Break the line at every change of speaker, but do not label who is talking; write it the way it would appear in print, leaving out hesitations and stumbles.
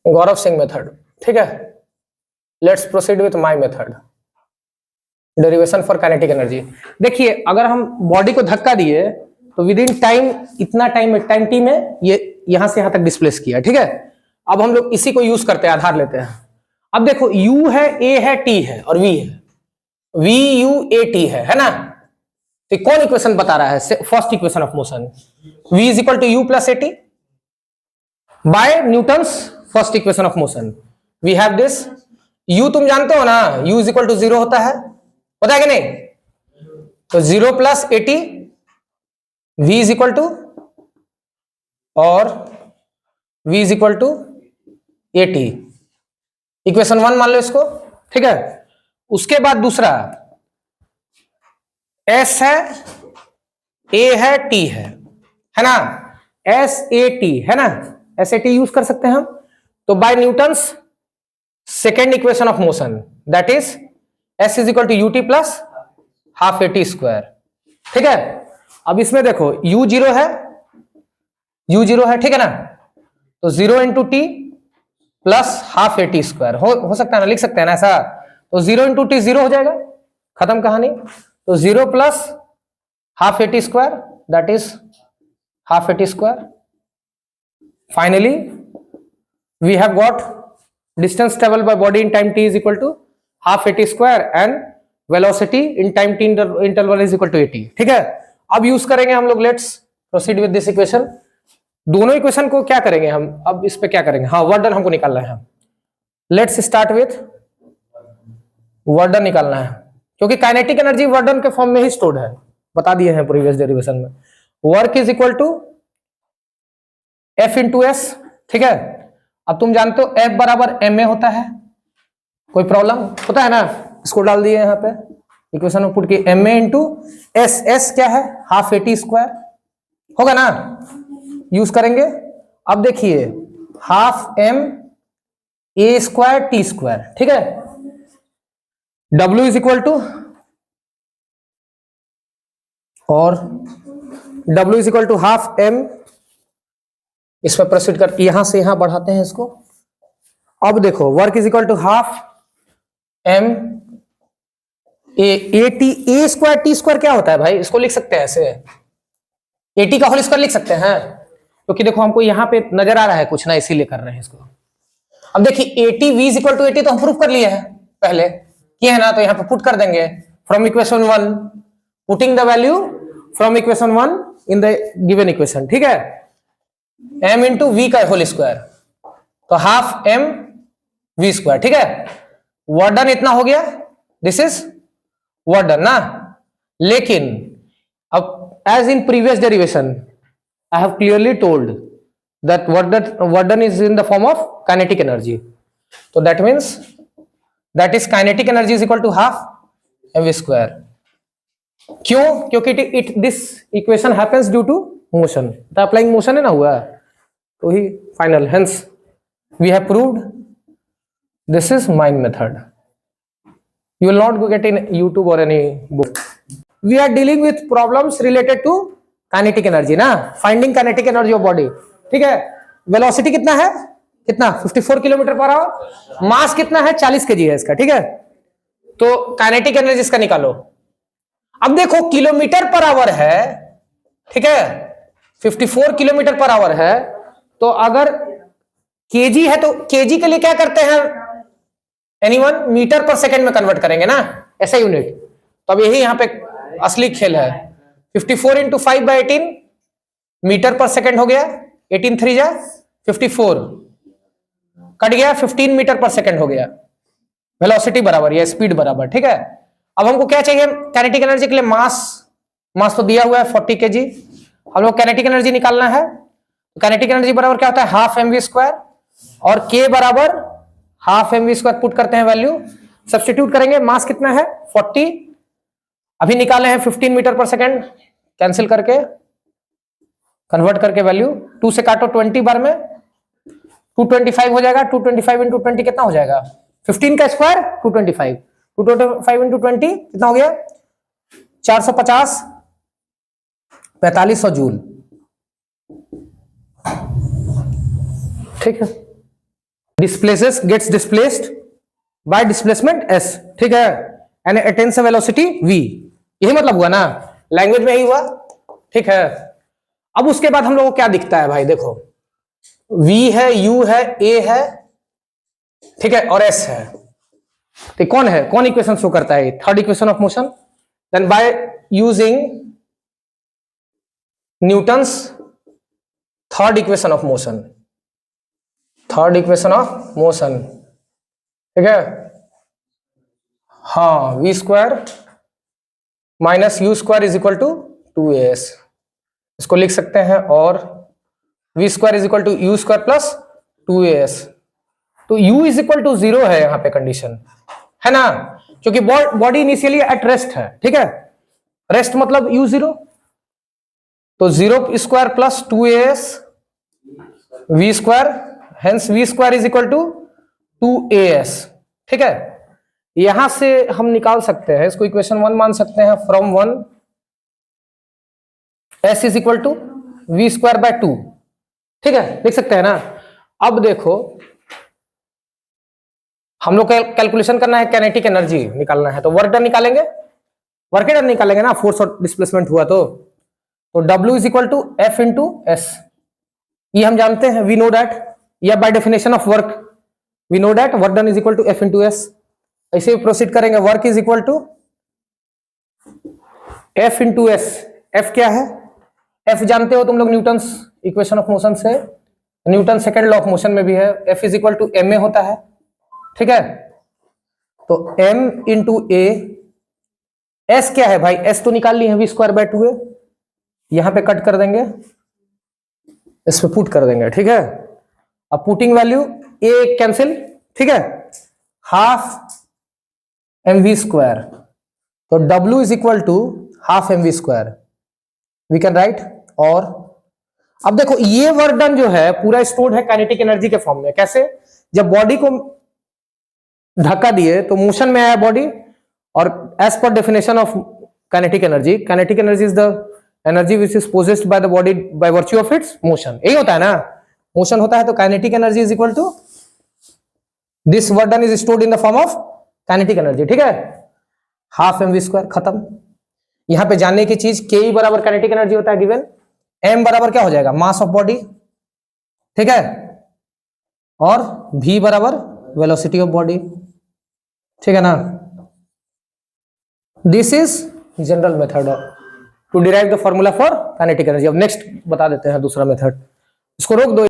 Gaurav Singh method, ठीक है। Let's proceed with my method, derivation for kinetic energy. देखिए अगर हम बॉडी को धक्का दिए तो विद इन टाइम, इतना टाइम टी में ये यहां से यहां तक डिस्प्लेस किया, ठीक है। अब हम लोग इसी को यूज करते हैं, आधार लेते हैं। अब देखो u है, a है, t है और v है, v u a t है ना। तो कौन इक्वेशन बता रहा है? First equation of motion, v is equal to u plus a t by Newton's first equation of motion. We have this, u तुम जानते हो ना, u इज इक्वल टू 0 होता है, पता है कि नहीं? तो 0 plus a t, v is equal to, और v is equal to a t, equation 1 मान लो इसको, ठीक है। उसके बाद दूसरा s है, a है, t है ना, s a t है ना, s a t यूज कर सकते हैं हम। तो by Newton's second equation of motion, that is s is equal to u t plus half a t square, ठीक है। अब इसमें देखो u 0 है, u 0 है, ठीक है ना। तो 0 into T plus half a t square हो सकता है ना, लिख सकते हैं ना ऐसा। तो 0 इंटू टी 0 हो जाएगा, खत्म कहानी। तो 0 plus half a t square, that is half a t square. Finally we have got distance travel by body in time t is equal to half a t square and velocity in time t interval is equal to a t, ठीक है। अब use करेंगे हम लोग, let's proceed with this equation. दोनों equation को क्या करेंगे हम, अब इस पे क्या करेंगे, हाँ वर्क डन हमको निकालना है। Let's start with work done निकालना है, क्योंकि काइनेटिक एनर्जी वर्क डन के फॉर्म में ही स्टोर्ड है, बता दिए हैं प्रीवियस डेरिवेशन में। Work is equal to F into s, ठीक है। अब तुम जानते हो एफ बराबर एम ए होता है, कोई प्रॉब्लम होता है ना, इसको डाल दिए यहाँ पे इक्वेशन में पुट की, m a into s, s क्या है, हाफ ए टी स्क्वायर होगा ना, यूज करेंगे। अब देखिए half m a square t square, ठीक है। W इज इक्वल टू, और W is equal to half m, इसमें प्रोसीड कर, यहां से यहां बढ़ाते हैं इसको। अब देखो work is equal to half m a t, a square t square क्या होता है भाई, इसको लिख सकते हैं ऐसे, ए टी का होल स्क्वायर लिख सकते हैं, क्योंकि देखो हमको यहां पे नजर आ रहा है कुछ ना, इसीलिए कर रहे हैं इसको। अब देखिए a t v is equal to a t तो हम प्रूफ कर लिए हैं, पहले किए है ना, तो यहां पे पुट कर देंगे from equation 1, putting the value from equation 1 in the given equation, ठीक है। m इंटू वी का होल स्क्वायर, तो हाफ m वी स्क्वायर, ठीक है। वर्क डन इतना हो गया, दिस इज वर्क डन ना। लेकिन अब as in previous derivation I have clearly told that work done is in the form of kinetic energy, तो that means that is kinetic energy is equal to half M square. क्यों? क्योंकि it this equation happens due to motion, the applying motion है ना हुआ, तो ही final, hence we have proved this is my method. You will not go get in YouTube or any book. We are dealing with problems related to kinetic energy ना, finding kinetic energy of body, ठीक है। Velocity कितना है, कितना 54 kilometre per hour, मास कितना है 40 kg है इसका, ठीक है। तो काइनेटिक एनर्जी इसका निकालो। अब देखो किलोमीटर पर आवर है, ठीक है, 54 किलोमीटर पर आवर है, तो अगर केजी है तो केजी के लिए क्या करते हैं, एनीवन, मीटर पर सेकंड में कन्वर्ट करेंगे ना, ऐसा यूनिट। तो अब यही यहां पे असली खेल है। 54 इंटू 5 बाई 18 मीटर पर सेकंड हो गया, 18 3 जा 54, कट गया 15 मीटर पर सेकंड हो गया, वेलोसिटी बराबर या स्पीड बराबर, ठीक है। अब हमको क्या चाहिए काइनेटिक एनर्जी के लिए, मास तो दिया हुआ है 40 kg, हम लोग काइनेटिक एनर्जी निकालना है। काइनेटिक एनर्जी बराबर क्या होता है, हाफ एम वी स्क्वायर, और k बराबर half m v square, put करते हैं वैल्यू, सब्स्टिट्यूट करेंगे, मास कितना है 40, अभी निकाले हैं 15 मीटर पर सेकंड, कैंसिल करके कन्वर्ट करके वैल्यू 2 से काटो 20 बार में 225 हो जाएगा, 225 इंटू 20 कितना हो जाएगा, 15 का स्क्वायर 225, 225 इंटू 20 कितना हो गया 450, 4500 जूल, ठीक है। Displaces gets displaced by displacement s, ठीक है, and attains a velocity v, यही मतलब हुआ ना, लैंग्वेज में यही हुआ, ठीक है। अब उसके बाद हम लोगों को क्या दिखता है भाई, देखो v है, u है, a है, ठीक है, और s है, तो कौन है, कौन इक्वेशन शो करता है, third equation of motion. Then by using Newton's third equation of motion, third equation of motion, ठीक है, हाँ, v square minus u square is equal to 2as, इसको लिख सकते हैं, और v square is equal to u square plus 2as, तो u is equal to 0 है यहां पे कंडीशन, है ना, क्योंकि बॉडी इनिशियली एट रेस्ट है, ठीक है, रेस्ट मतलब u0, तो 0 square plus 2as v square, hence v square is equal to 2as, ठीक है। यहां से हम निकाल सकते हैं, इसको इक्वेशन 1 मान सकते हैं, from 1 s is equal to v square by 2, ठीक है, लिख सकते हैं ना। अब देखो हम लोग कैलकुलेशन करना है, काइनेटिक एनर्जी निकालना है, तो वर्क डन निकालेंगे, वर्क डन निकालेंगे ना, फोर्स और डिस्प्लेसमेंट हुआ तो W is equal to F into s, ये हम जानते हैं, वी नो दैट, या by definition of work we know that work done is equal to F into s. ऐसे ही प्रोसीड करेंगे, work is equal to F into s, F क्या है, F जानते हो तुम लोग न्यूटन्स इक्वेशन ऑफ मोशन से, Newton second law of motion में भी है, F is equal to ma होता है, ठीक है, तो m इंटू a, s क्या है भाई, s तो निकाल ली है, वी स्क्वायर बाय 2 है, यहां पे कट कर देंगे, इस पे पुट कर देंगे, ठीक है, अब पुटिंग वैल्यू a कैंसिल, ठीक है, हाफ mv स्क्वायर, तो w is equal to half mv square, we can write, और अब देखो ये वर्क डन जो है पूरा स्टोर्ड है काइनेटिक एनर्जी के फॉर्म में, कैसे, जब बॉडी को धक्का दिए तो मोशन में आया बॉडी, और as per definition of kinetic energy is the energy which is possessed by the body by virtue of its motion, यही होता है ना, मोशन होता है तो kinetic energy is equal to this work done is stored in the form of kinetic energy, ठीक है, हाफ mv स्क्वायर, खत्म। यहां पे जानने की चीज, के बराबर काइनेटिक एनर्जी होता है गिवन, m बराबर क्या हो जाएगा, मास ऑफ बॉडी, ठीक है, और v बराबर वेलोसिटी ऑफ बॉडी, ठीक है ना। This is general method to derive the formula for kinetic energy. अब नेक्स्ट बता देते हैं दूसरा मेथड, इसको रोक दो।